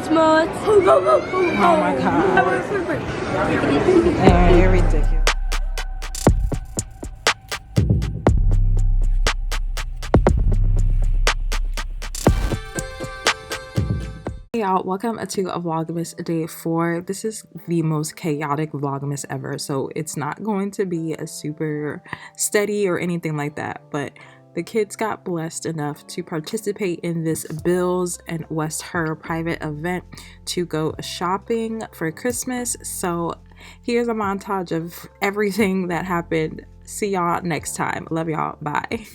Christmas. Oh my god. You're ridiculous. Hey y'all, welcome to a Vlogmas day 4. This is the most chaotic Vlogmas ever, so it's not going to be a super steady or anything like that, but the kids got blessed enough to participate in this Bills and West Her private event to go shopping for Christmas. So here's a montage of everything that happened. See y'all next time. Love y'all. Bye.